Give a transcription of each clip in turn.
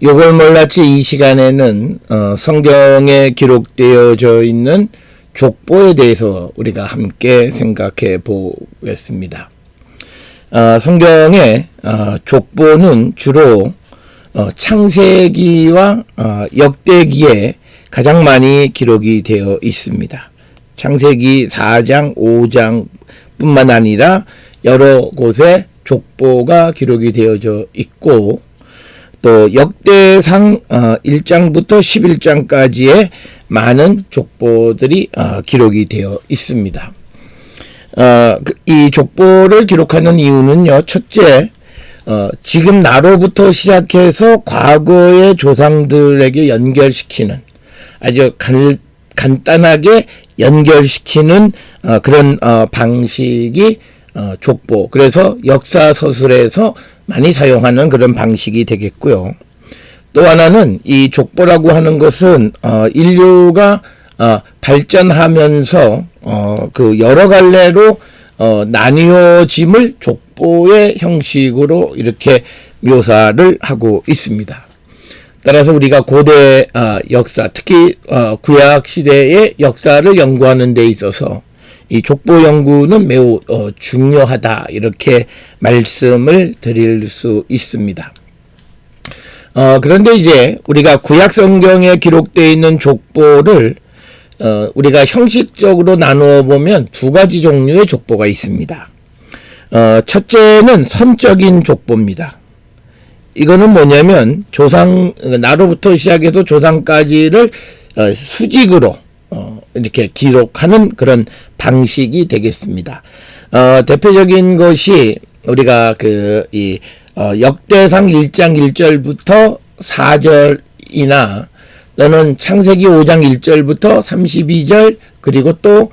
요걸 몰랐지 이 시간에는 성경에 기록되어져 있는 족보에 대해서 우리가 함께 생각해 보겠습니다. 성경에 족보는 주로 창세기와 역대기에 가장 많이 기록이 되어 있습니다. 창세기 4장, 5장 뿐만 아니라 여러 곳에 족보가 기록이 되어져 있고, 또 역대상 1장부터 11장까지의 많은 족보들이 기록이 되어 있습니다. 이 족보를 기록하는 이유는요, 첫째, 지금 나로부터 시작해서 과거의 조상들에게 연결시키는, 아주 간단하게 연결시키는 그런 방식이 족보, 그래서 역사서술에서 많이 사용하는 그런 방식이 되겠고요. 또 하나는 이 족보라고 하는 것은 인류가 발전하면서 그 여러 갈래로 나뉘어짐을 족보의 형식으로 이렇게 묘사를 하고 있습니다. 따라서 우리가 고대 역사, 특히 구약 시대의 역사를 연구하는 데 있어서 이 족보 연구는 매우 중요하다, 이렇게 말씀을 드릴 수 있습니다. 그런데 이제 우리가 구약 성경에 기록되어 있는 족보를 우리가 형식적으로 나누어 보면 두 가지 종류의 족보가 있습니다. 첫째는 선적인 족보입니다. 이거는 뭐냐면 나로부터 시작해서 조상까지를 수직으로 이렇게 기록하는 그런 방식이 되겠습니다. 대표적인 것이 우리가 역대상 1장 1절부터 4절이나 또는 창세기 5장 1절부터 32절, 그리고 또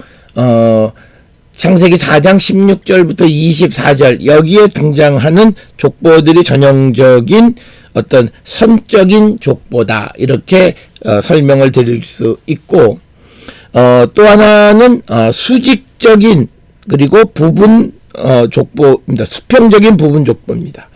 창세기 4장 16절부터 24절, 여기에 등장하는 족보들이 전형적인 어떤 선적인 족보다, 이렇게 설명을 드릴 수 있고, 또 하나는 수직적인, 그리고 부분 족보입니다. 수평적인 부분 족보입니다.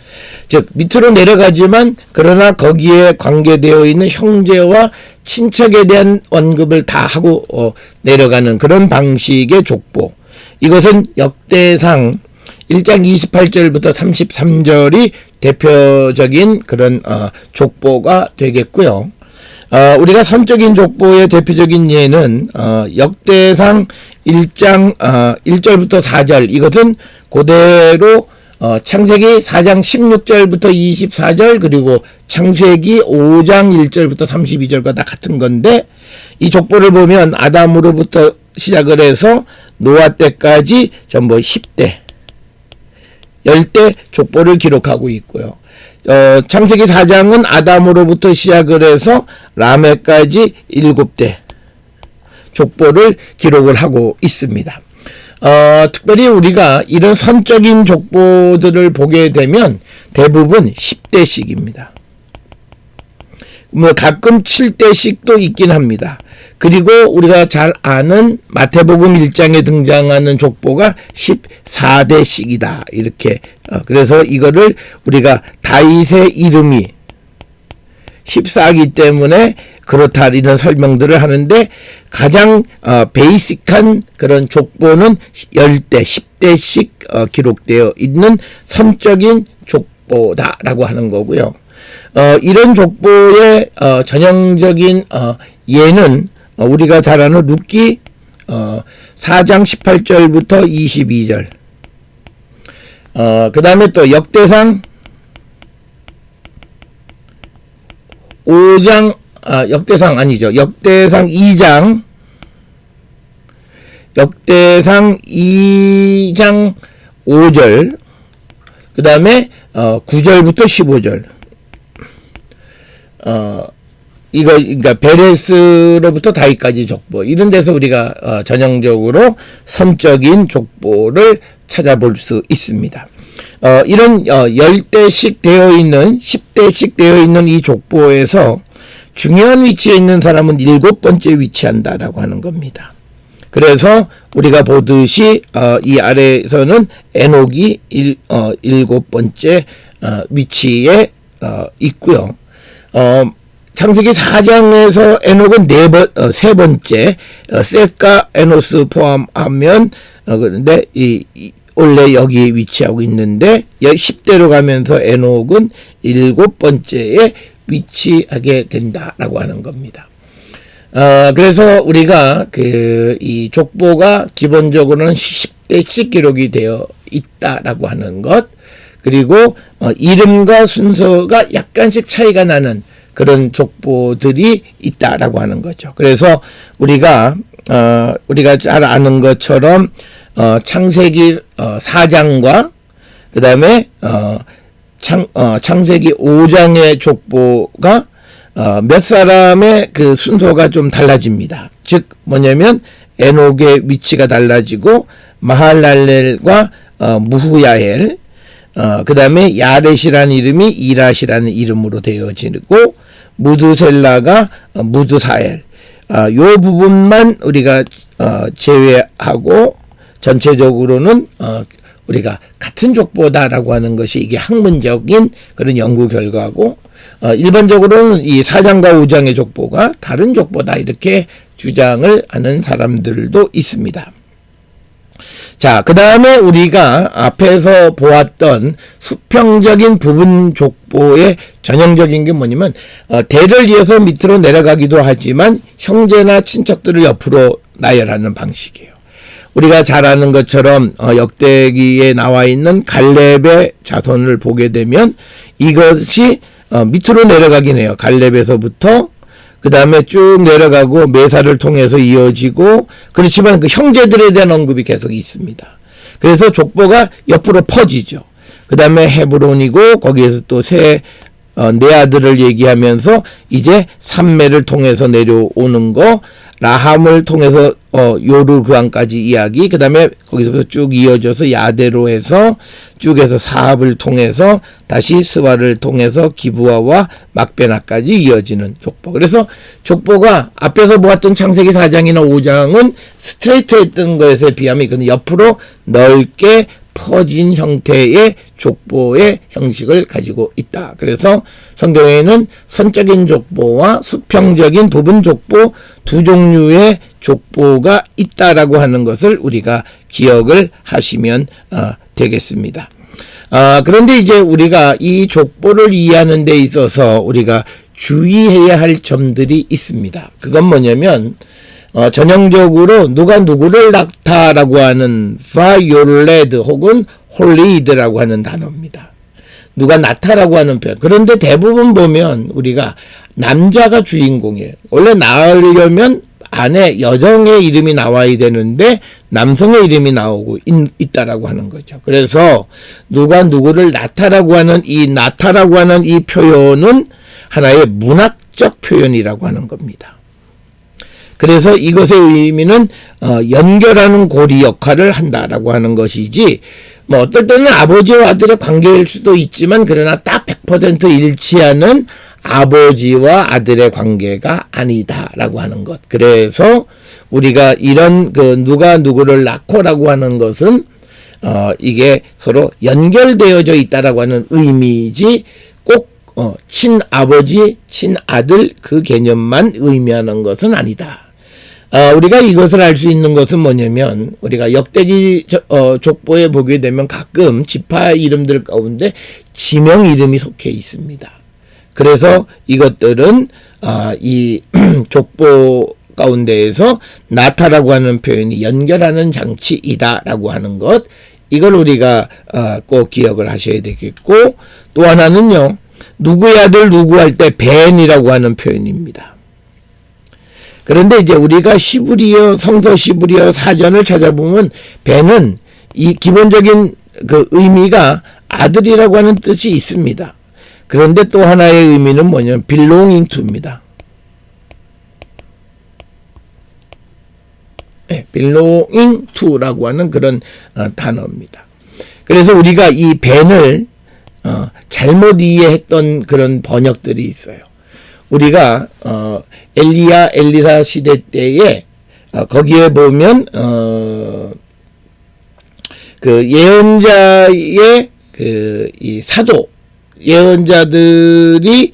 즉 밑으로 내려가지만 그러나 거기에 관계되어 있는 형제와 친척에 대한 언급을 다 하고 내려가는 그런 방식의 족보. 이것은 역대상 1장 28절부터 33절이 대표적인 그런 족보가 되겠고요. 우리가 선적인 족보의 대표적인 예는 역대상 1장 1절부터 4절, 이것은 그대로 창세기 4장 16절부터 24절, 그리고 창세기 5장 1절부터 32절과 다 같은 건데, 이 족보를 보면 아담으로부터 시작을 해서 노아 때까지 전부 10대, 10대 족보를 기록하고 있고요. 창세기 4장은 아담으로부터 시작을 해서 라멕까지 7대 족보를 기록을 하고 있습니다. 특별히 우리가 이런 선적인 족보들을 보게 되면 대부분 10대씩입니다. 가끔 7대씩도 있긴 합니다. 그리고 우리가 잘 아는 마태복음 1장에 등장하는 족보가 14대씩이다. 이렇게. 그래서 이거를 우리가 다윗의 이름이 14기 때문에 그렇다, 이런 설명들을 하는데, 가장 베이직한 그런 족보는 10대, 10대씩 기록되어 있는 선적인 족보다라고 하는 거고요. 이런 족보의 전형적인 예는 우리가 잘 아는 룻기 4장 18절부터 22절, 그 다음에 또 역대상 5장, 역대상 2장, 역대상 2장 5절, 그 다음에 9절부터 15절, 그러니까 베레스로부터 다윗까지 족보, 이런 데서 우리가 전형적으로 선적인 족보를 찾아볼 수 있습니다. 이런 10대씩 되어 있는, 10대씩 되어 있는 이 족보에서 중요한 위치에 있는 사람은 7번째 위치한다라고 하는 겁니다. 그래서 우리가 보듯이 이 아래에서는 에녹이 7번째 위치에 있고요. 창세기 4장에서 에녹은 세 번째, 셋과 에노스 포함하면, 그런데 원래 여기 위치하고 있는데, 10대로 가면서 에녹은 7번째에 위치하게 된다라고 하는 겁니다. 그래서 우리가 이 족보가 기본적으로는 10대씩 기록이 되어 있다라고 하는 것, 그리고 이름과 순서가 약간씩 차이가 나는 그런 족보들이 있다라고 하는 거죠. 그래서 우리가 잘 아는 것처럼 창세기 4장과 그 다음에 창세기 5장의 족보가 몇 사람의 그 순서가 좀 달라집니다. 즉 뭐냐면 에녹의 위치가 달라지고 마할랄렐과 무후야엘, 그 다음에 야렛이라는 이름이 이랏이라는 이름으로 되어지고 무드셀라가 무드사엘, 요 부분만 우리가 제외하고 전체적으로는 우리가 같은 족보다라고 하는 것이 이게 학문적인 그런 연구 결과고, 일반적으로는 이 4장과 5장의 족보가 다른 족보다 이렇게 주장을 하는 사람들도 있습니다. 자, 그 다음에 우리가 앞에서 보았던 수평적인 부분 족보의 전형적인 게 뭐냐면, 대를 이어서 밑으로 내려가기도 하지만 형제나 친척들을 옆으로 나열하는 방식이에요. 우리가 잘 아는 것처럼 역대기에 나와 있는 갈렙의 자손을 보게 되면 이것이 밑으로 내려가긴 해요. 갈렙에서부터 그 다음에 쭉 내려가고 메사를 통해서 이어지고, 그렇지만 그 형제들에 대한 언급이 계속 있습니다. 그래서 족보가 옆으로 퍼지죠. 그 다음에 헤브론이고 거기에서 또 네 아들을 얘기하면서 이제 삼매를 통해서 내려오는 거, 라함을 통해서 요르그안까지 이야기, 그 다음에 거기서부터 쭉 이어져서 야대로 해서 쭉 해서 사합을 통해서 다시 스와를 통해서 기브아와 막베나까지 이어지는 족보. 그래서 족보가 앞에서 보았던 창세기 4장이나 5장은 스트레이트했던 것에 비하면 이건 옆으로 넓게 퍼진 형태의 족보의 형식을 가지고 있다. 그래서 성경에는 선적인 족보와 수평적인 부분 족보 두 종류의 족보가 있다라고 하는 것을 우리가 기억을 하시면 되겠습니다. 그런데 이제 우리가 이 족보를 이해하는 데 있어서 우리가 주의해야 할 점들이 있습니다. 그건 뭐냐면 전형적으로 누가 누구를 낳다라고 하는 바이올레드 혹은 홀리드라고 하는 단어입니다. 누가 낳다라고 하는 표현. 그런데 대부분 보면 우리가 남자가 주인공이에요. 원래 낳으려면 안에 여성의 이름이 나와야 되는데 남성의 이름이 나오고 있다라고 하는 거죠. 그래서 누가 누구를 낳다라고 하는 이 표현은 하나의 문학적 표현이라고 하는 겁니다. 그래서 이것의 의미는 연결하는 고리 역할을 한다라고 하는 것이지, 뭐 어떨 때는 아버지와 아들의 관계일 수도 있지만 그러나 딱 100% 일치하는 아버지와 아들의 관계가 아니다라고 하는 것. 그래서 우리가 이런 누가 누구를 낳고라고 하는 것은 이게 서로 연결되어져 있다라고 하는 의미지 꼭 친아버지, 친아들 그 개념만 의미하는 것은 아니다. 우리가 이것을 알 수 있는 것은 뭐냐면, 우리가 역대기 족보에 보게 되면 가끔 지파 이름들 가운데 지명 이름이 속해 있습니다. 그래서 이것들은 이 족보 가운데에서 나타라고 하는 표현이 연결하는 장치이다라고 하는 것, 이걸 우리가 꼭 기억을 하셔야 되겠고, 또 하나는요, 누구의 아들 누구 할 때 벤이라고 하는 표현입니다. 그런데 이제 우리가 성서 시브리어 사전을 찾아보면 벤은 이 기본적인 그 의미가 아들이라고 하는 뜻이 있습니다. 그런데 또 하나의 의미는 뭐냐면 belonging to입니다. 네, belonging to라고 하는 그런 단어입니다. 그래서 우리가 이 벤을 잘못 이해했던 그런 번역들이 있어요. 우리가 엘리사 시대 때에 거기에 보면 그 예언자의 이 사도 예언자들이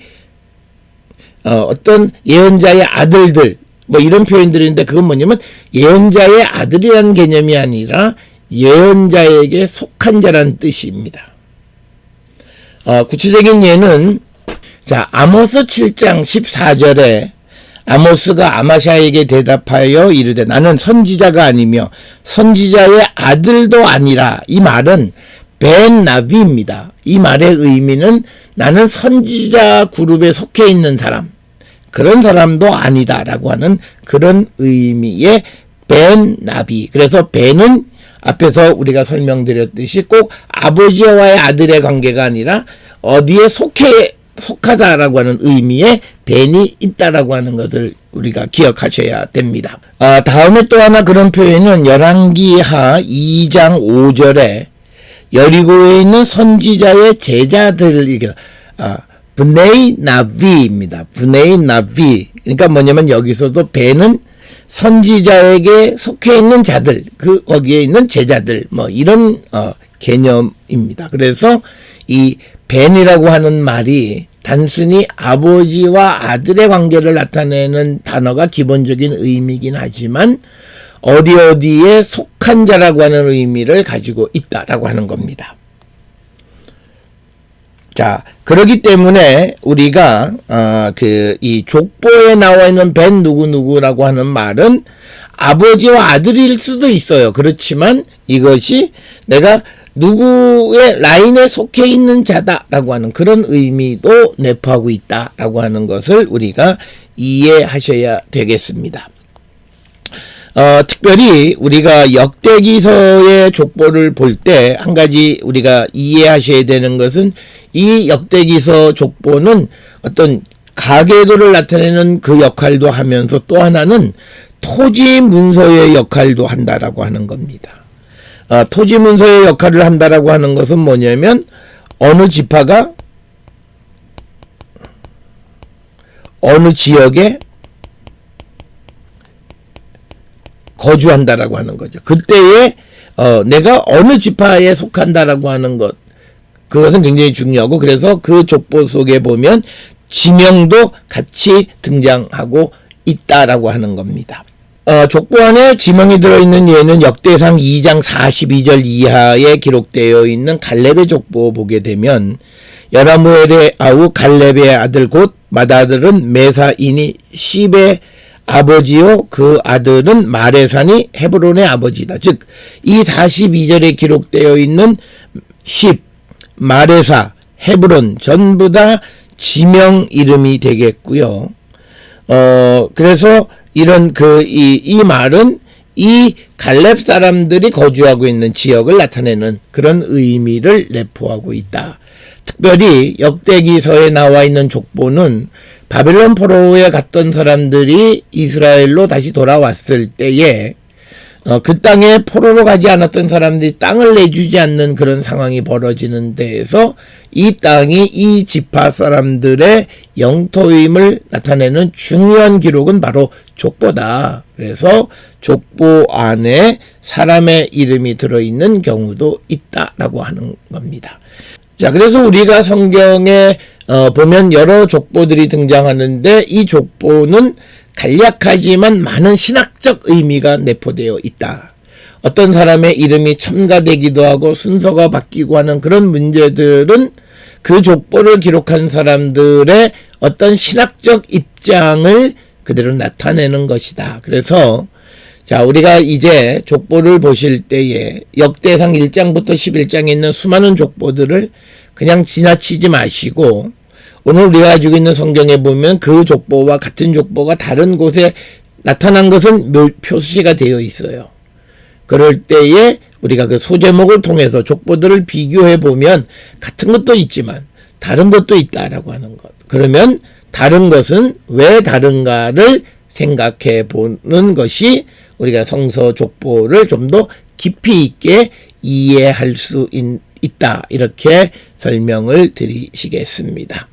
어떤 예언자의 아들들 뭐 이런 표현들인데 그건 뭐냐면 예언자의 아들이라는 개념이 아니라 예언자에게 속한 자라는 뜻입니다. 구체적인 예는 자 아모스 7장 14절에 아모스가 아마샤에게 대답하여 이르되 나는 선지자가 아니며 선지자의 아들도 아니라. 이 말은 벤 나비입니다. 이 말의 의미는 나는 선지자 그룹에 속해 있는 사람, 그런 사람도 아니다라고 하는 그런 의미의 벤 나비. 그래서 벤은 앞에서 우리가 설명드렸듯이 꼭 아버지와의 아들의 관계가 아니라 어디에 속하다라고 하는 의미의 벤이 있다라고 하는 것을 우리가 기억하셔야 됩니다. 다음에 또 하나 그런 표현은 열왕기하 2장 5절에 여리고에 있는 선지자의 제자들, 브네이 나비입니다. 브네이 나비. 그러니까 뭐냐면 여기서도 벤은 선지자에게 속해 있는 자들, 거기에 있는 제자들, 뭐 이런 개념입니다. 그래서 이 벤이라고 하는 말이 단순히 아버지와 아들의 관계를 나타내는 단어가 기본적인 의미이긴 하지만 어디에 속한 자라고 하는 의미를 가지고 있다라고 하는 겁니다. 자, 그렇기 때문에 우리가 이 족보에 나와 있는 벤 누구누구라고 하는 말은 아버지와 아들일 수도 있어요. 그렇지만 이것이 내가 누구의 라인에 속해 있는 자다라고 하는 그런 의미도 내포하고 있다라고 하는 것을 우리가 이해하셔야 되겠습니다. 특별히 우리가 역대기서의 족보를 볼 때 한 가지 우리가 이해하셔야 되는 것은 이 역대기서 족보는 어떤 가계도를 나타내는 그 역할도 하면서 또 하나는 토지 문서의 역할도 한다라고 하는 겁니다. 토지 문서의 역할을 한다라고 하는 것은 뭐냐면 어느 지파가 어느 지역에 거주한다라고 하는 거죠. 그때에 내가 어느 지파에 속한다라고 하는 것, 그것은 굉장히 중요하고, 그래서 그 족보 속에 보면 지명도 같이 등장하고 있다라고 하는 겁니다. 족보 안에 지명이 들어있는 예는 역대상 2장 42절 이하에 기록되어 있는 갈렙의 족보 보게 되면 여라무엘의 아우 갈렙의 아들 곧 맏아들은 메사인이 십의 아버지요 그 아들은 마레산이 헤브론의 아버지다. 즉 이 42절에 기록되어 있는 십, 마레사, 헤브론 전부 다 지명 이름이 되겠고요. 그래서 이런 이 말은 이 갈렙 사람들이 거주하고 있는 지역을 나타내는 그런 의미를 내포하고 있다. 특별히 역대기서에 나와 있는 족보는 바벨론 포로에 갔던 사람들이 이스라엘로 다시 돌아왔을 때에 그 땅에 포로로 가지 않았던 사람들이 땅을 내주지 않는 그런 상황이 벌어지는 데에서 이 땅이 이 지파 사람들의 영토임을 나타내는 중요한 기록은 바로 족보다. 그래서 족보 안에 사람의 이름이 들어있는 경우도 있다라고 하는 겁니다. 자, 그래서 우리가 성경에 보면 여러 족보들이 등장하는데 이 족보는 간략하지만 많은 신학적 의미가 내포되어 있다. 어떤 사람의 이름이 첨가되기도 하고 순서가 바뀌고 하는 그런 문제들은 그 족보를 기록한 사람들의 어떤 신학적 입장을 그대로 나타내는 것이다. 그래서 자, 우리가 이제 족보를 보실 때에 역대상 1장부터 11장에 있는 수많은 족보들을 그냥 지나치지 마시고 오늘 우리가 가지고 있는 성경에 보면 그 족보와 같은 족보가 다른 곳에 나타난 것은 표시가 되어 있어요. 그럴 때에 우리가 그 소제목을 통해서 족보들을 비교해 보면 같은 것도 있지만 다른 것도 있다라고 하는 것. 그러면 다른 것은 왜 다른가를 생각해 보는 것이 우리가 성서 족보를 좀 더 깊이 있게 이해할 수 있다. 이렇게 설명을 드리시겠습니다.